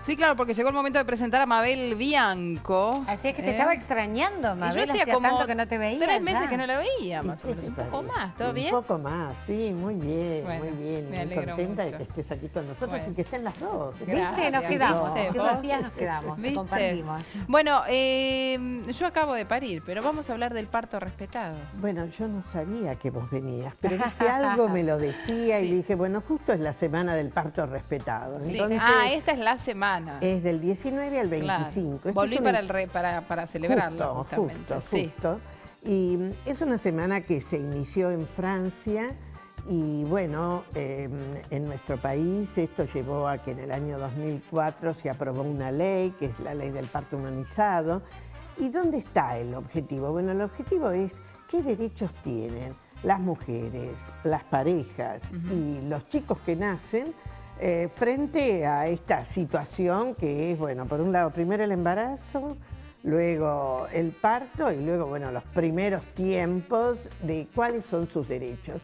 Sí, claro, porque llegó el momento de presentar a Mabel Bianco. Así es que te estaba extrañando, Mabel. Hacía Hacía como tanto que no te veía. 3 meses que no la veía, más o ¿Qué menos. te Un poco parece? más, ¿todo bien? Un poco más, sí, muy bien, Bueno, muy bien. me Muy alegro contenta mucho. de que estés aquí con nosotros Bueno. y que estén las dos. ¿Viste? Nos quedamos. ¿Viste? Hace ¿Vos? 2 días nos quedamos. ¿Viste? Compartimos. Bueno, yo acabo de parir, pero vamos a hablar del parto respetado. Bueno, yo no sabía que vos venías, pero viste, algo me lo decía y Sí. dije, bueno, justo es la semana del parto respetado. Sí. Entonces, Esta es la semana. es del 19 al 25. Claro. Esto Volví es una- para celebrarlo, justamente. Sí. Justo. Y es una semana que se inició en Francia y bueno, en nuestro país esto llevó a que en el año 2004 se aprobó una ley, que es la ley del parto humanizado. ¿Y dónde está el objetivo? Bueno, el objetivo es qué derechos tienen las mujeres, las parejas y los chicos que nacen frente a esta situación que es, bueno, por un lado, primero el embarazo, luego el parto y luego, bueno, los primeros tiempos de cuáles son sus derechos.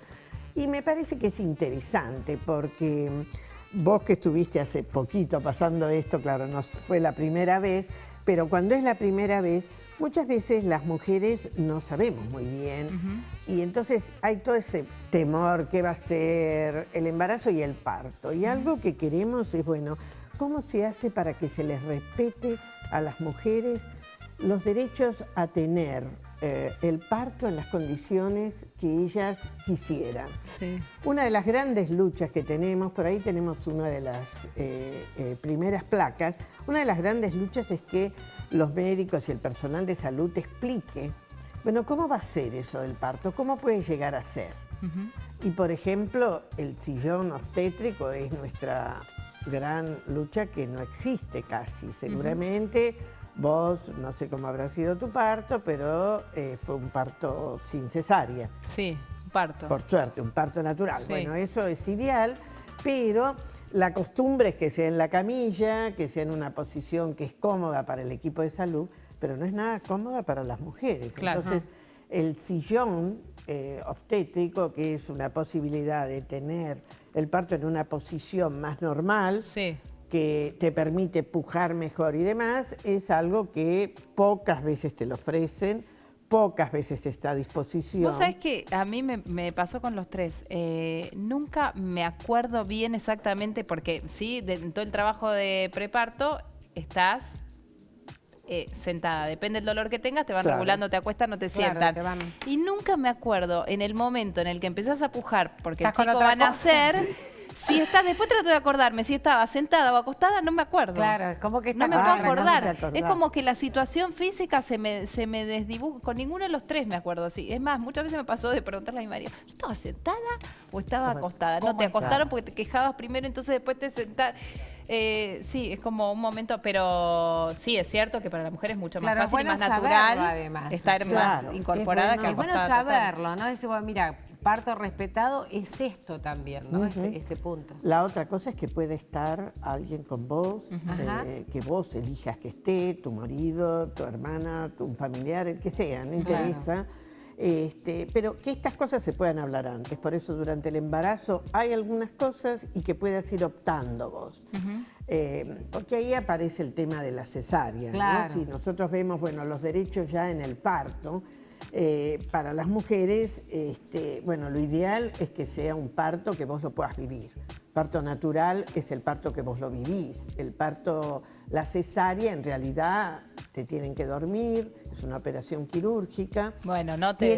Y me parece que es interesante porque vos que estuviste hace poquito pasando esto, claro, no fue la primera vez, pero cuando es la primera vez, muchas veces las mujeres no sabemos muy bien y entonces hay todo ese temor que va a ser el embarazo y el parto. Y algo que queremos es, bueno, ¿cómo se hace para que se les respete a las mujeres los derechos a tener el parto en las condiciones que ellas quisieran? Sí. Una de las grandes luchas que tenemos, por ahí tenemos una de las primeras placas, una de las grandes luchas es que los médicos y el personal de salud te explique, bueno, ¿cómo va a ser eso del parto? ¿Cómo puede llegar a ser? Y por ejemplo, el sillón obstétrico es nuestra gran lucha que no existe casi, seguramente. Vos, no sé cómo habrá sido tu parto, pero fue un parto sin cesárea. Sí, parto. Por suerte, un parto natural. Sí. Bueno, eso es ideal, pero la costumbre es que sea en la camilla, que sea en una posición que es cómoda para el equipo de salud, pero no es nada cómoda para las mujeres. Claro. Entonces, el sillón obstétrico, que es una posibilidad de tener el parto en una posición más normal, Sí. que te permite pujar mejor y demás, es algo que pocas veces te lo ofrecen, pocas veces está a disposición. Vos sabés que a mí me pasó con los 3. Nunca me acuerdo bien exactamente porque sí, en todo el trabajo de preparto estás sentada. Depende del dolor que tengas, te van Claro. regulando, te acuestan, no te Claro, sientan. te van- Y nunca me acuerdo en el momento en el que empezás a pujar porque el Estás con chico otra va a cosa. nacer. Si estás, después trato de acordarme, si estaba sentada o acostada, no me acuerdo. Claro, como que No me está- puedo Ah, no te acordar. acordás. Es como que la situación física se me desdibuja. Con ninguno de los 3 me acuerdo así. Es más, muchas veces me pasó de preguntarle a mi marido, ¿yo estaba sentada o estaba acostada? No, cómo te está? acostaron porque te quejabas primero, entonces después te sentás. Sí, es como un momento, pero sí, es cierto que para la mujer es mucho más Claro, es fácil y bueno más saberlo, natural además. estar Claro, más es incorporada bueno. que Es bueno acostada. total. saberlo, ¿no? Decir, bueno, mira, parto respetado es esto también, ¿no? Este punto. La otra cosa es que puede estar alguien con vos, Ajá. que vos elijas que esté, tu marido, tu hermana, un familiar, el que sea, no interesa. Pero que estas cosas se puedan hablar antes. Por eso durante el embarazo hay algunas cosas y que puedas ir optando vos. Porque ahí aparece el tema de la cesárea, Claro. ¿no? Si nosotros vemos, bueno, los derechos ya en el parto, para las mujeres, bueno, lo ideal es que sea un parto que vos lo puedas vivir. Parto natural es el parto que vos lo vivís. El parto, la cesárea, en realidad te tienen que dormir, es una operación quirúrgica. Bueno, pero no te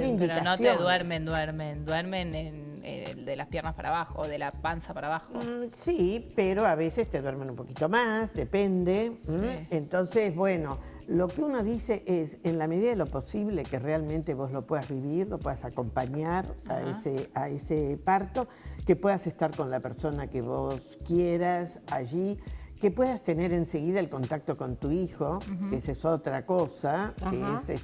duermen de las piernas para abajo, de la panza para abajo. Sí, pero a veces te duermen un poquito más, depende. Sí. Entonces, bueno, lo que uno dice es, en la medida de lo posible, que realmente vos lo puedas vivir, lo puedas acompañar a ese parto, que puedas estar con la persona que vos quieras allí, que puedas tener enseguida el contacto con tu hijo, que esa es otra cosa,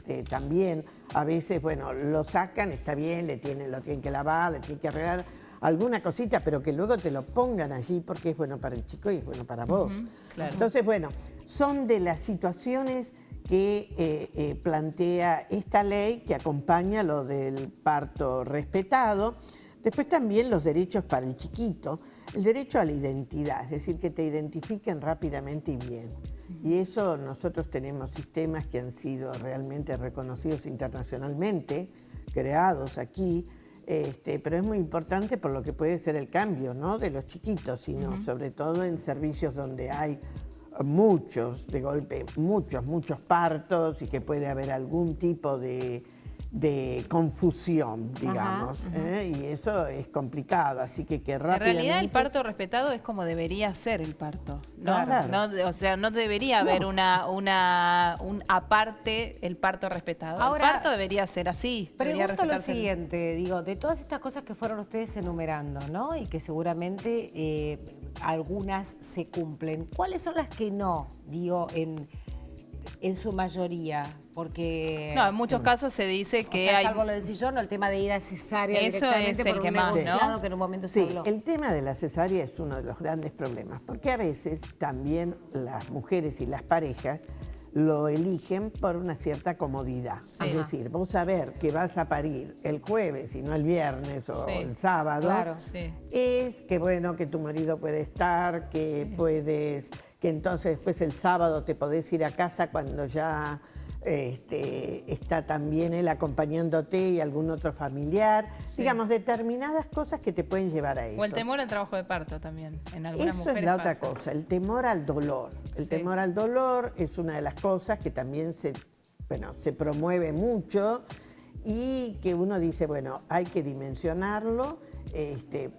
que es también, a veces, bueno, lo sacan, está bien, lo tienen que lavar, le tienen que arreglar alguna cosita, pero que luego te lo pongan allí porque es bueno para el chico y es bueno para vos. Claro. Entonces, bueno, son de las situaciones que plantea esta ley que acompaña lo del parto respetado. Después también los derechos para el chiquito. el derecho a la identidad, es decir, que te identifiquen rápidamente y bien. Y eso nosotros tenemos sistemas que han sido realmente reconocidos internacionalmente, creados aquí, pero es muy importante por lo que puede ser el cambio, ¿no?, de los chiquitos, sino sobre todo en servicios donde hay muchos, de golpe, muchos partos y que puede haber algún tipo de confusión, digamos, y eso es complicado, así que rápidamente... En realidad el parto respetado es como debería ser el parto, ¿no? Claro. No, o sea, no debería haber un aparte el parto respetado. Ahora, el parto debería ser así. Debería Pregunto lo respetarse siguiente, digo, de todas estas cosas que fueron ustedes enumerando, ¿no? Y que seguramente algunas se cumplen, ¿cuáles son las que no, digo, en su mayoría? Porque... No, en muchos casos se dice que hay... Algo lo decís yo, no, el tema de ir a cesárea Eso directamente es el por que un más, negociado ¿no? que en un momento se Sí, habló. el tema de la cesárea es uno de los grandes problemas, porque a veces también las mujeres y las parejas lo eligen por una cierta comodidad. Sí. Es decir, vos saber que vas a parir el jueves y no el viernes o Sí. el sábado, Claro. Sí. es que bueno, que tu marido puede estar, que puedes, que entonces después el sábado te podés ir a casa cuando ya está también él acompañándote y algún otro familiar. Sí. Digamos, determinadas cosas que te pueden llevar a eso. O el temor al trabajo de parto también, en algunas Eso mujeres es la otra pasa. cosa, el temor al dolor. El Sí. temor al dolor es una de las cosas que también se promueve mucho y que uno dice, bueno, hay que dimensionarlo,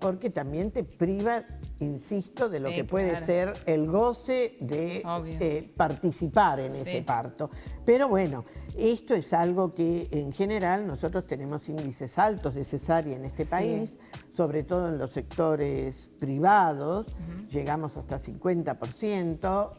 porque también te priva, insisto, de lo Sí, que puede claro. ser el goce de Obvio. participar en Sí. ese parto. Pero bueno, esto es algo que en general nosotros tenemos índices altos de cesárea en este Sí. país, sobre todo en los sectores privados, llegamos hasta 50%,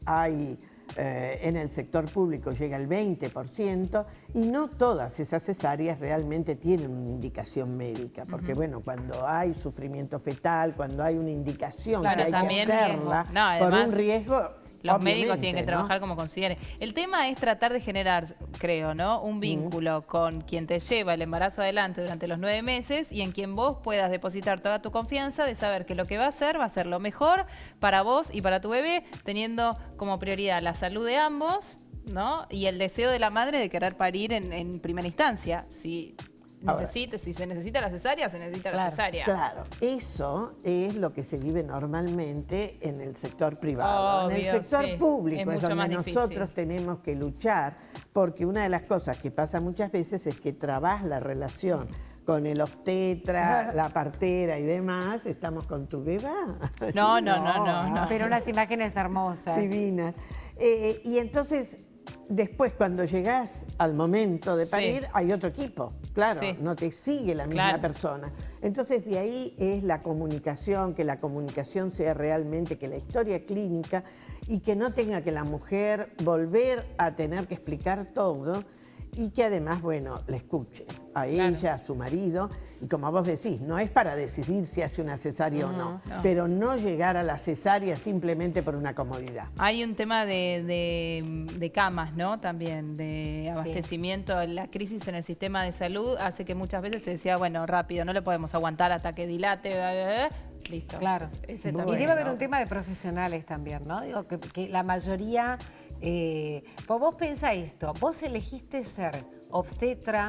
hay en el sector público llega el 20%, y no todas esas cesáreas realmente tienen una indicación médica, porque bueno, cuando hay sufrimiento fetal, cuando hay una indicación Claro, que hay que también hacerla riesgo. No, por además, un riesgo, los médicos obviamente, tienen que ¿no? trabajar como consideren. El tema es tratar de generar, creo, ¿no?, un vínculo con quien te lleva el embarazo adelante durante los 9 meses y en quien vos puedas depositar toda tu confianza de saber que lo que va a ser lo mejor para vos y para tu bebé, teniendo como prioridad la salud de ambos, ¿no?, y el deseo de la madre de querer parir en primera instancia. Si se necesita la cesárea, se necesita la cesárea. Claro, eso es lo que se vive normalmente en el sector privado. En el Obvio, sector sí. público Es es mucho donde más difícil. nosotros tenemos que luchar, porque una de las cosas que pasa muchas veces es que trabas la relación con el obstetra, la partera y demás. Estamos con tu bebé. No. Pero unas imágenes hermosas. Divina. Y entonces, después cuando llegás al momento de Sí. parir, hay otro equipo. Claro, Sí. no te sigue la misma Claro. persona. Entonces, de ahí es la comunicación, que la comunicación sea realmente, que la historia clínica, y que no tenga que la mujer volver a tener que explicar todo, y que además, bueno, la escuche a Claro. ella, a su marido, y como vos decís, no es para decidir si hace una cesárea o no, no. pero no llegar a la cesárea simplemente por una comodidad. Hay un tema de camas, ¿no? También, de abastecimiento. La crisis en el sistema de salud hace que muchas veces se decía, bueno, rápido, no le podemos aguantar hasta que dilate, listo. Claro. Ese Bueno. Y también. debe haber un tema de profesionales también, ¿no? Digo, que la mayoría... pues vos pensá esto, vos elegiste ser obstetra,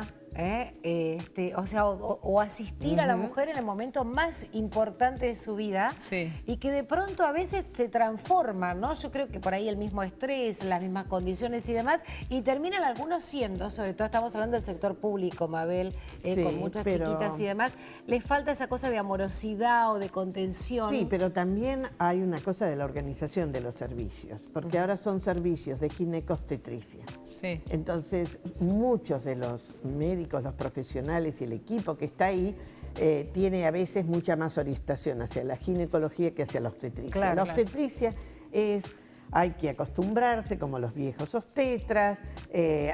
o asistir a la mujer en el momento más importante de su vida, Sí. y que de pronto a veces se transforman, ¿no? Yo creo que por ahí el mismo estrés, las mismas condiciones y demás, y terminan algunos siendo, sobre todo estamos hablando del sector público, Mabel, Sí, con muchas pero- chiquitas y demás, les falta esa cosa de amorosidad o de contención. Sí, pero también hay una cosa de la organización de los servicios, porque ahora son servicios de ginecobstetricia. Sí. Entonces, muchos de los médicos, los profesionales y el equipo que está ahí, tiene a veces mucha más orientación hacia la ginecología que hacia la obstetricia. Claro, La claro. obstetricia hay que acostumbrarse, como los viejos obstetras,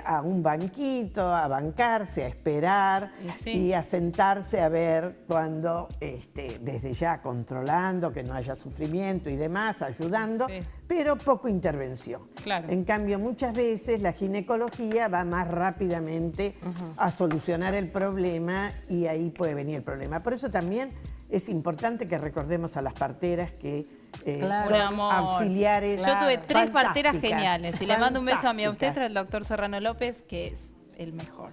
a un banquito, a bancarse, a esperar Y sí. y a sentarse a ver cuando, desde ya controlando, que no haya sufrimiento y demás, ayudando, Sí. pero poco intervención. Claro. En cambio, muchas veces la ginecología va más rápidamente a solucionar el problema y ahí puede venir el problema. Por eso también es importante que recordemos a las parteras que Claro. son Un amor. auxiliares. Yo tuve 3 parteras fantásticas, geniales y le mando un beso a mi fantásticas. obstetra, el doctor Serrano López, que es el mejor.